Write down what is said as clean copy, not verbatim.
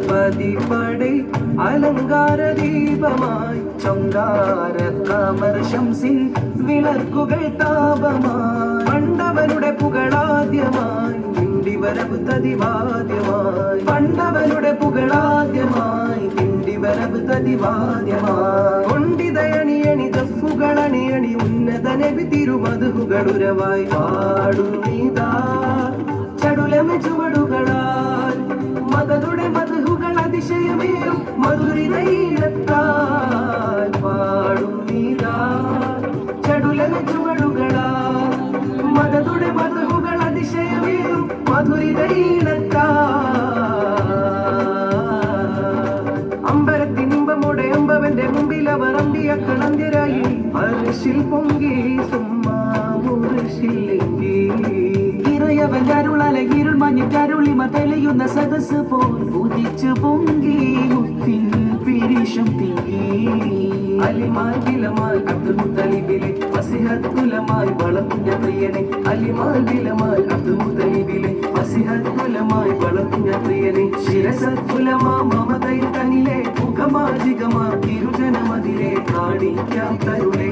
പതിപടை അലങ്കാര ദീപമായി ചൊങ്കാര താമര ശംസിൻ വിളക്കുകൾ താപമായി പണ്ടവനുടെ പുകളാദ്യമായി തിണ്ടിവരവ് തതിവാദ്യമായി പണ്ടവനുടെ പുകളാദ്യമായി തിണ്ടിവരവ് തതിവാദ്യമായി കൊണ്ടിതയണിയണി ദഫുകളണിയണി ഉന്നത നബി തിരുമധുകളുരവായി പാടുന്നീതാ ചടുലമ ചുവടുകളാൽ മതതുടെ മധുകൾ അതിശയമേറും മധുരിതയിലെത്താൽ പാടുന്നീതാ ചടുലമ ചുവടുകളാൽ മതതുടെ മധുകൾ അതിശയമേറും മധുരിതയിലെത്താൽ അമ്പരത്തിനിമ്പമുടെ അമ്പവന്റെ മുമ്പിൽ അവർ അമ്പിയ കളന്തിരായി അരിശിൽ പൊങ്കി സുമ്മാ മുറിശില്ലെങ്കിൽ ഇറയവന്റെ അരുളല ഇരുൾ മഞ്ഞിട്ടരുളിമ തെളിയുന്ന സദസ് പോൽ ഉദിച്ചു പൊങ്കി മുത്തിൻ പിരിശം തിങ്ങി അലിമാൽ വിലമാൽ അബ്ദുൽ മുത്തലിബിലെ ഫസിഹത്തുലമായി വളർത്തുന്ന പ്രിയനെ അലിമാൽ വിലമാൽ അബ്ദുൽ മുത്തലിബിലെ ഫസിഹത്തുലമായി വളർത്തുന്ന പ്രിയനെ ശിരസത്തുലമാ മമതയിൽ തനിലെ മുഖമാജികമാ തിരുജനമതിലെ കാണിക്കാം തരുളെ